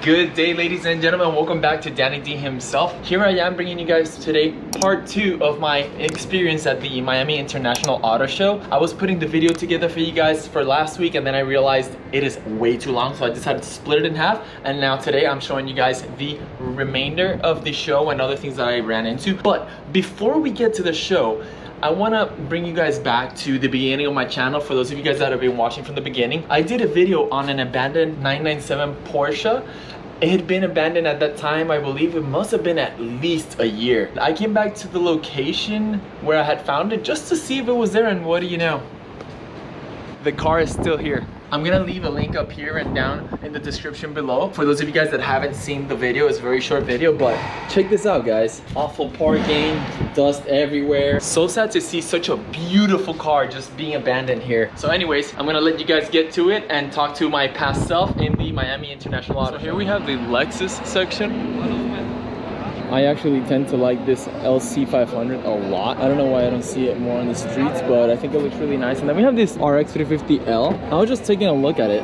Good day, ladies and gentlemen. Welcome back to Danny D himself. Here I am bringing you guys today part 2 of my experience at the Miami International Auto Show. I was putting the video together for you guys for last week, and then I realized it is way too long, so I decided to split it in half. And now today I'm showing you guys the remainder of the show and other things that I ran into. But before we get to the show, I want to bring you guys back to the beginning of my channel. For those of you guys that have been watching from the beginning, I did a video on an abandoned 997 Porsche. It had been abandoned at that time. I believe it must have been at least a year. I came back to the location where I had found it just to see if it was there, and what do you know? The car is still here. I'm gonna leave a link up here and down in the description below. For those of you guys that haven't seen the video, it's a very short video, but check this out, guys. Awful parking, dust everywhere. So sad to see such a beautiful car just being abandoned here. So anyways, I'm gonna let you guys get to it and talk to my past self in the Miami International Auto Show. So here we have the Lexus section. I actually tend to like this LC500 a lot. I don't know why I don't see it more on the streets, but I think it looks really nice. And then we have this RX 350L. I was just taking a look at it.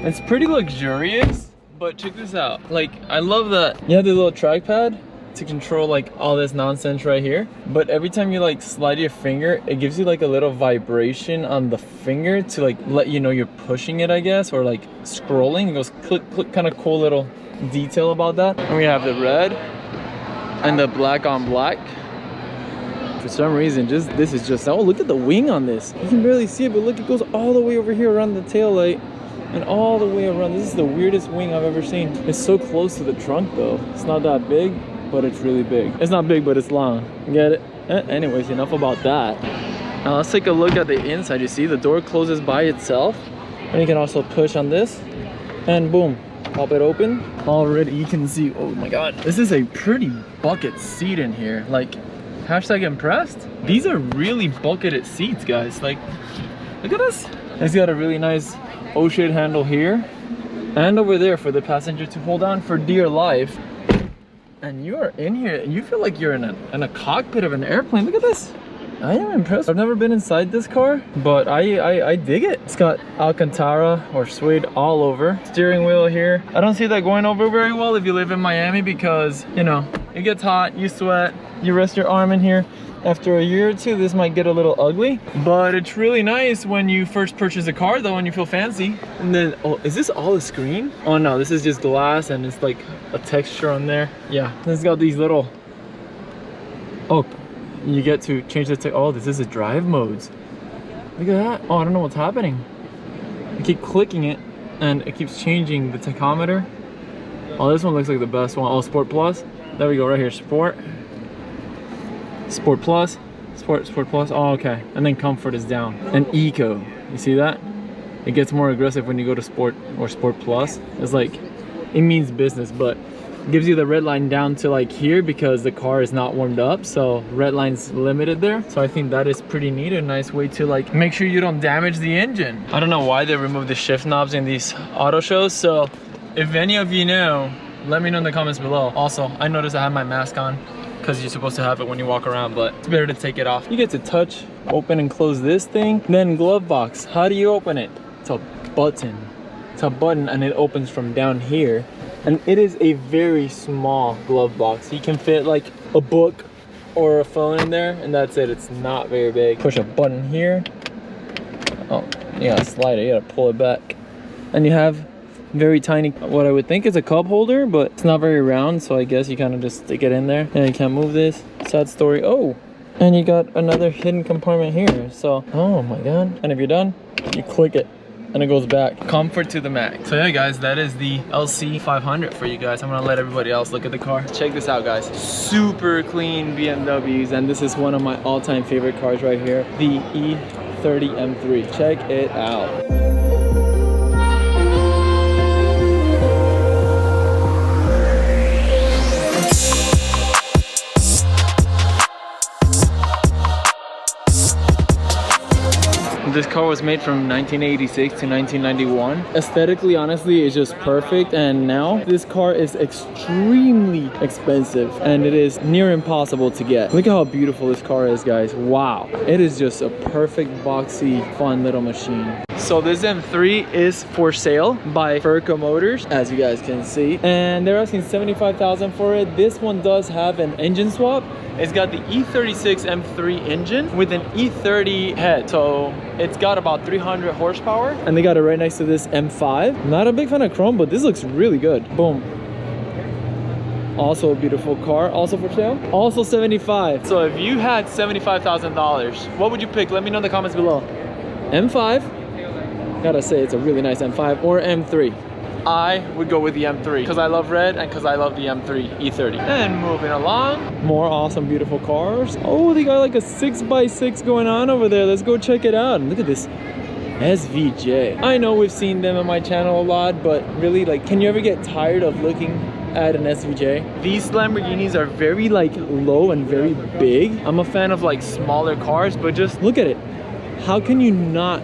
It's pretty luxurious, but check this out. Like, I love that You have the little trackpad to control like all this nonsense right here. But every time you like slide your finger, it gives you like a little vibration on the finger to like let you know you're pushing it, I guess, or like scrolling. It goes click, click, kind of cool little detail about that. And we have the red and the black on black. For some reason, this is just, oh, look at the wing on this. You can barely see it, but look, it goes all the way over here around the tail light and all the way around. This is the weirdest wing I've ever seen. It's so close to the trunk though. It's not that big, but it's really big. It's not big, but it's long. Get it? Anyways, enough about that. Now let's take a look at the inside. You see the door closes by itself, and you can also push on this and boom, pop it open. Already you can see, oh my god, this is a pretty bucket seat in here. Like, hashtag impressed. These are really bucketed seats, guys. Like, look at this. It's got a really nice O-shade handle here and over there for the passenger to hold on for dear life. And you are in here and you feel like you're in a cockpit of an airplane. Look at this. I am impressed. I've never been inside this car, but I dig it. It's got Alcantara or suede all over. Steering wheel here. I don't see that going over very well if you live in Miami because, you know, it gets hot, you sweat, you rest your arm in here. After a year or two, this might get a little ugly, but it's really nice when you first purchase a car though and you feel fancy. And then, oh, is this all a screen? Oh no, this is just glass and it's like a texture on there. Yeah, it's got these little, oh, you get to change the oh, this is the drive modes. Look at that. Oh, I don't know what's happening. I keep clicking it and it keeps changing the tachometer. Oh, this one looks like the best one. Oh, Sport Plus. There we go, right here. Sport Plus, Sport Plus. Oh, okay. And then Comfort is down. And Eco. You see that? It gets more aggressive when you go to Sport or Sport Plus. It's like, it means business, but gives you the red line down to like here because the car is not warmed up, so red line's limited there. So I think that is pretty neat, a nice way to like make sure you don't damage the engine. I don't know why they remove the shift knobs in these auto shows, so if any of you know, let me know in the comments below. Also, I noticed I have my mask on because you're supposed to have it when you walk around, but it's better to take it off. You get to touch, open and close this thing. Then glove box, how do you open it? It's a button. It's a button and it opens from down here. And it is a very small glove box. You can fit like a book or a phone in there and that's it. It's not very big. Push a button here. Oh, you gotta slide it, you gotta pull it back. And you have very tiny, what I would think is a cup holder, but it's not very round, so I guess you kind of just stick it in there. And you can't move this. Sad story. Oh, and you got another hidden compartment here. So, oh my god. And if you're done, you click it and it goes back. Comfort to the max. So yeah, guys, that is the LC500 for you guys. I'm gonna let everybody else look at the car. Check this out, guys. Super clean BMWs, and this is one of my all-time favorite cars right here, the E30 M3. Check it out. This car was made from 1986 to 1991. Aesthetically, honestly, it's just perfect. And now this car is extremely expensive and it is near impossible to get. Look at how beautiful this car is, guys. Wow. It is just a perfect, boxy, fun little machine. So this M3 is for sale by Furka Motors, as you guys can see, and they're asking $75,000 for it. This one does have an engine swap. It's got the E36 M3 engine with an E30 head, so it's got about 300 horsepower, and they got it right next to this M5. Not a big fan of chrome, but this looks really good. Boom. Also a beautiful car, also for sale, also 75. So if you had $75,000, what would you pick? Let me know in the comments below. M5, gotta say it's a really nice M5, or M3. I would go with the M3 because I love red and because I love the M3 E30. And moving along, more awesome, beautiful cars. Oh, they got like a 6x6 going on over there. Let's go check it out. And look at this SVJ. I know we've seen them on my channel a lot, but really, like, can you ever get tired of looking at an SVJ? These Lamborghinis are very like low and very big. I'm a fan of like smaller cars, but just look at it. How can you not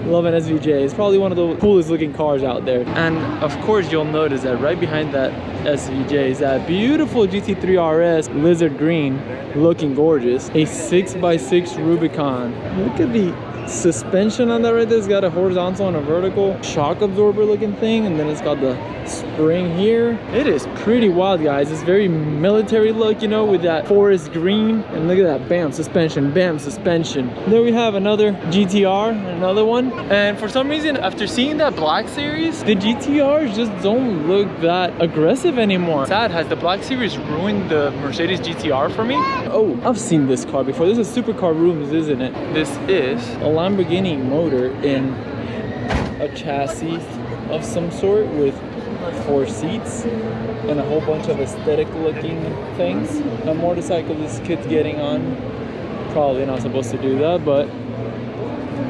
love an SVJ? It's probably one of the coolest looking cars out there. And of course you'll notice that right behind that SVJ is that beautiful GT3 RS lizard green, looking gorgeous. A 6x6 Rubicon. Look at the suspension on that right there. It's got a horizontal and a vertical shock absorber looking thing, and then it's got the spring here. It is pretty wild, guys. It's very military look, you know, with that forest green. And look at that, bam, suspension, bam, suspension. There we have another GTR, another one. And for some reason, after seeing that Black Series, the GTRs just don't look that aggressive anymore. Sad, has the Black Series ruined the Mercedes GTR for me? Oh, I've seen this car before. This is Supercar Rooms, isn't it? This is a Lamborghini motor in a chassis of some sort with 4 seats and a whole bunch of aesthetic looking things. A motorcycle this kid's getting on, probably not supposed to do that, but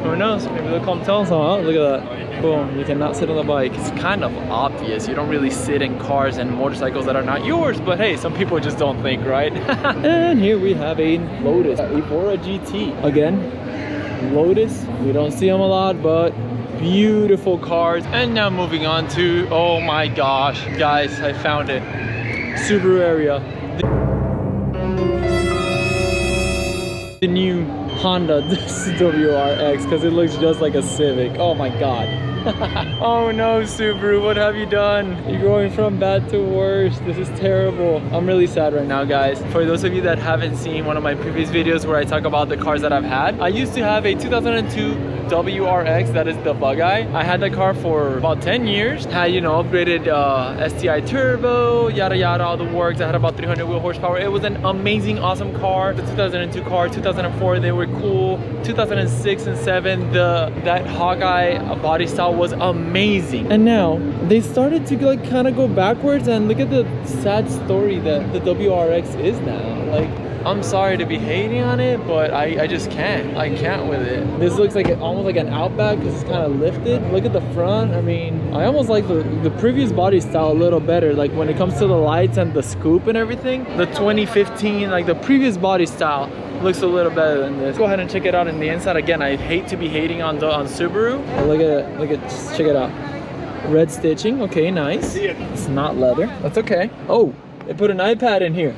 who knows, maybe they'll come tell us. Oh, look at that, boom, you cannot sit on the bike. It's kind of obvious, you don't really sit in cars and motorcycles that are not yours, but hey, some people just don't think, right? And here we have a Lotus Evora GT. Again, Lotus, we don't see them a lot, but beautiful cars. And now moving on to, oh my gosh, guys, I found it. Subaru area. The new Honda WRX, because it looks just like a Civic. Oh my god. Oh no, Subaru, what have you done? You're going from bad to worse. This is terrible. I'm really sad right now, guys. For those of you that haven't seen one of my previous videos where I talk about the cars that I've had, I used to have a 2002 WRX, that is the bug-eye. I had that car for about 10 years. Had, you know, upgraded STI turbo, yada yada, all the works. I had about 300 wheel horsepower. It was an amazing, awesome car. The 2002 car, 2004, they were cool. 2006 and 7, that Hawkeye body style was amazing. And now they started to like kind of go backwards, and look at the sad story that the WRX is now. Like, I'm sorry to be hating on it, but I just can't. I can't with it. This looks like almost like an Outback because it's kind of lifted. Look at the front. I mean, I almost like the previous body style a little better. Like when it comes to the lights and the scoop and everything. The 2015, like the previous body style looks a little better than this. Go ahead and check it out in the inside. Again, I hate to be hating on Subaru. But look at it. Just check it out. Red stitching. Okay, nice. It's not leather. That's okay. Oh, they put an iPad in here.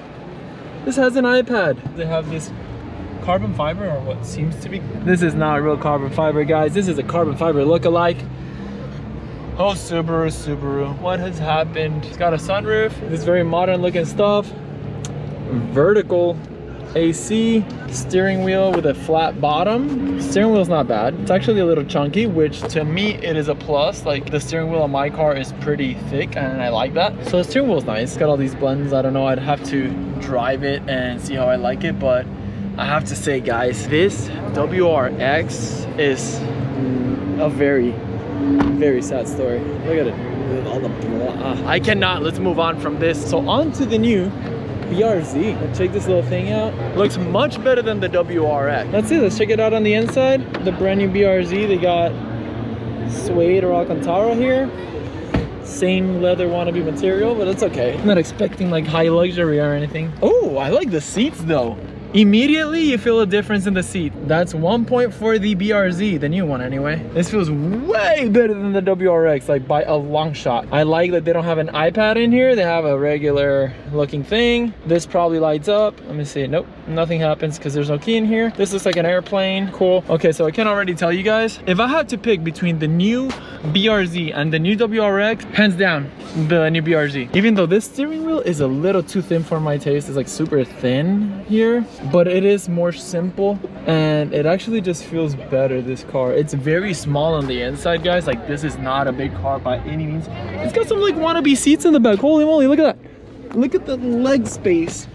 This has an iPad. They have this carbon fiber, or what seems to be. This is not real carbon fiber, guys. This is a carbon fiber look-alike. Oh, Subaru, what has happened? It's got a sunroof. This very modern looking stuff. Vertical AC, steering wheel with a flat bottom. Steering wheel's not bad. It's actually a little chunky, which to me it is a plus. Like the steering wheel on my car is pretty thick and I like that. So the steering wheel's nice. It's got all these buttons. I don't know, I'd have to drive it and see how I like it, but I have to say, guys, this WRX is a very, very sad story. Look at it with all the blah. I cannot. Let's move on from this. So on to the new BRZ. Let's check this little thing out. Looks much better than the WRX. Let's see, let's check it out on the inside. The brand new BRZ, they got suede or Alcantara here. Same leather wannabe material, but it's okay. I'm not expecting like high luxury or anything. Oh, I like the seats though. Immediately you feel a difference in the seat. That's 1 point for the BRZ, the new one anyway. This feels way better than the WRX, like by a long shot. I like that they don't have an iPad in here. They have a regular looking thing. This probably lights up. Let me see. Nope, nothing happens because there's no key in here. This looks like an airplane. Cool. Okay, so I can already tell you guys, if I had to pick between the new BRZ and the new WRX, hands down, the new BRZ. Even though this steering wheel is a little too thin for my taste, it's like super thin here, but it is more simple and it actually just feels better, this car. It's very small on the inside, guys. Like, this is not a big car by any means. It's got some like wannabe seats in the back. Holy moly, look at that. Look at the leg space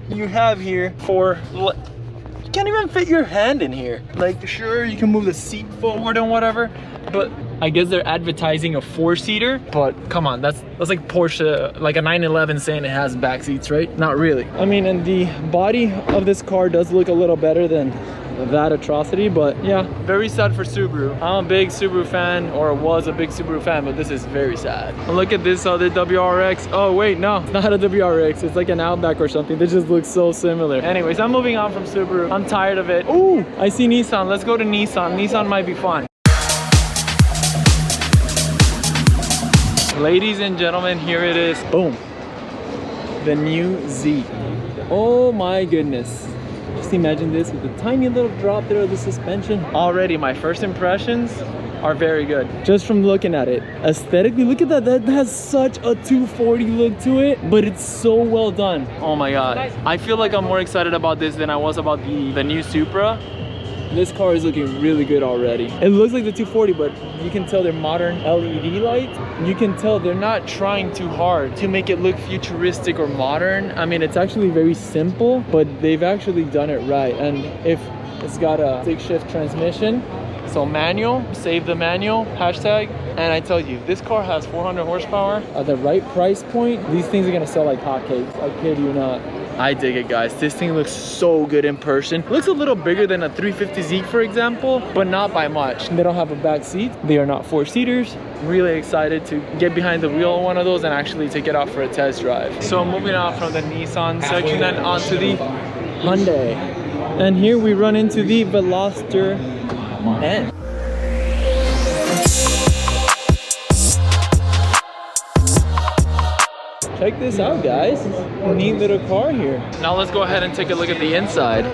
you have here for, you can't even fit your hand in here. Like, sure, you can move the seat forward and whatever, but I guess they're advertising a 4-seater, but come on, that's like Porsche, like a 911 saying it has back seats, right? Not really. I mean, and the body of this car does look a little better than that atrocity, but yeah, very sad for Subaru. I'm a big Subaru fan, or was a big Subaru fan, but this is very sad. Look at this other WRX. Oh wait, no, it's not a WRX. It's like an Outback or something. They just look so similar. Anyways, I'm moving on from Subaru. I'm tired of it. Ooh, I see Nissan. Let's go to Nissan. Nissan might be fun. Ladies and gentlemen, here it is. Boom. The new Z. Oh my goodness. Just imagine this with a tiny little drop there of the suspension. Already my first impressions are very good. Just from looking at it. Aesthetically, look at that. That has such a 240 look to it, but it's so well done. Oh my God. I feel like I'm more excited about this than I was about the new Supra. This car is looking really good already. It looks like the 240, but you can tell they're modern LED lights. You can tell they're not trying too hard to make it look futuristic or modern. I mean, it's actually very simple, but they've actually done it right. And if it's got a stick shift transmission, so manual, save the manual, hashtag. And I tell you, this car has 400 horsepower. At the right price point, these things are gonna sell like hotcakes. I kid you not. I dig it, guys. This thing looks so good in person. Looks a little bigger than a 350Z, for example, but not by much. They don't have a back seat. They are not 4-seaters. Really excited to get behind the wheel of one of those and actually take it out for a test drive. So moving on from the Nissan section and onto the Hyundai. And here we run into the Veloster N. Check this out, guys. Neat little car here. Now let's go ahead and take a look at the inside.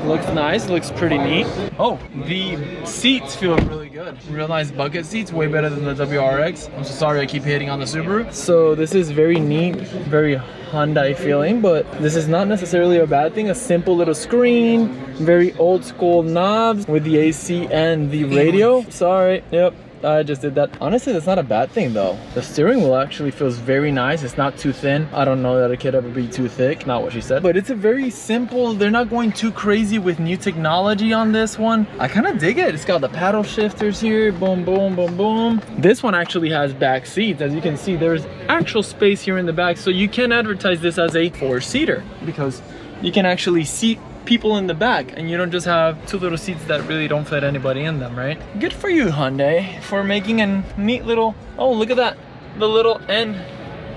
Looks nice, looks pretty neat. Oh, the seats feel really good. Real nice bucket seats, way better than the WRX. I'm so sorry I keep hitting on the Subaru. So this is very neat, very Hyundai feeling, but this is not necessarily a bad thing. A simple little screen, very old school knobs with the AC and the radio. Sorry, yep. I just did that. Honestly, that's not a bad thing though. The steering wheel actually feels very nice. It's not too thin. I don't know that it could ever be too thick. Not what she said. But it's a very simple, they're not going too crazy with new technology on this one. I kind of dig it. It's got the paddle shifters here. Boom, boom, boom, boom. This one actually has back seats. As you can see, there's actual space here in the back. So you can advertise this as a 4-seater because you can actually seat people in the back and you don't just have 2 little seats that really don't fit anybody in them, right? Good for you, Hyundai, for making a neat little, oh, look at that. The little N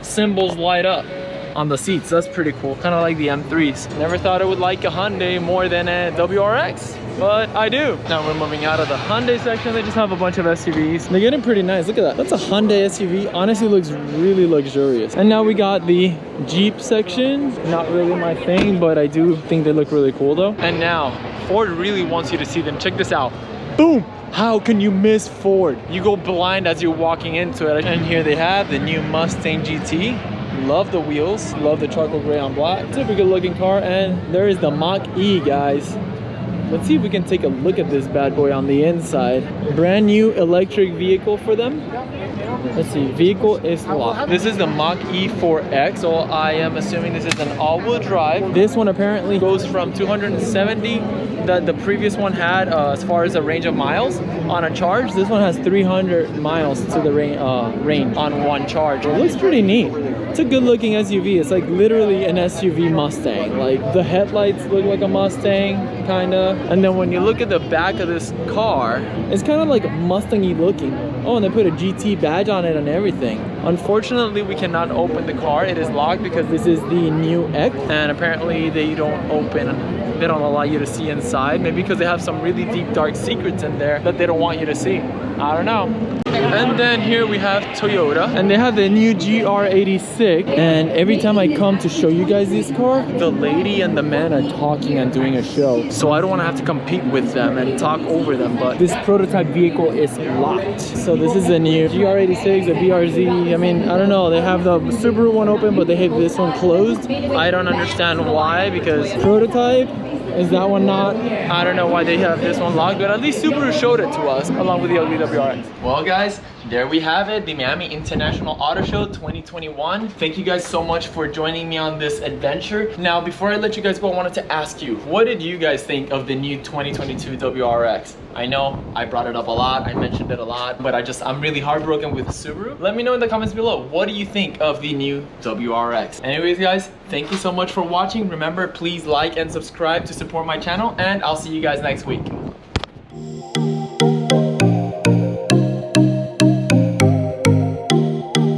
symbols light up on the seats. That's pretty cool. Kind of like the M3s. Never thought I would like a Hyundai more than a WRX, but I do. Now we're moving out of the Hyundai section. They just have a bunch of SUVs. They're getting pretty nice. Look at that. That's a Hyundai SUV. Honestly, looks really luxurious. And now we got the Jeep section. Not really my thing, but I do think they look really cool though. And now Ford really wants you to see them. Check this out. Boom. How can you miss Ford? You go blind as you're walking into it. And here they have the new Mustang GT. Love the wheels, love the charcoal gray on black. Typical looking car. And there is the Mach-E, guys. Let's see if we can take a look at this bad boy on the inside. Brand new electric vehicle for them. Let's see, vehicle is locked. This is the Mach-E 4X, so I am assuming this is an all-wheel drive. This one apparently goes from 270 that the previous one had as far as the range of miles on a charge. This one has 300 miles to the range on one charge. It looks pretty neat. It's a good looking SUV. It's like literally an SUV Mustang. Like the headlights look like a Mustang, kinda. And then when you look at the back of this car, it's kind of like Mustang-y looking. Oh, and they put a GT badge on it and everything. Unfortunately, we cannot open the car. It is locked because this is the new X, and apparently they don't allow you to see inside. Maybe because they have some really deep, dark secrets in there that they don't want you to see. I don't know. And then here we have Toyota, and they have the new GR86. And every time I come to show you guys this car, the lady and the man are talking and doing a show. So I don't want to have to compete with them and talk over them, but this prototype vehicle is locked. So this is a new GR86, a BRZ. I mean, I don't know. They have the Subaru one open, but they have this one closed. I don't understand why, because prototype. Is that one not? I don't know why they have this one locked, but at least Subaru showed it to us along with the ugly WRX. Well guys, there we have it, the Miami International Auto Show 2021. Thank you guys so much for joining me on this adventure. Now, before I let you guys go, I wanted to ask you, what did you guys think of the new 2022 WRX? I know I brought it up a lot, I mentioned it a lot, but I'm really heartbroken with Subaru. Let me know in the comments below, what do you think of the new WRX? Anyways guys, thank you so much for watching. Remember, please like and subscribe to support my channel, and I'll see you guys next week.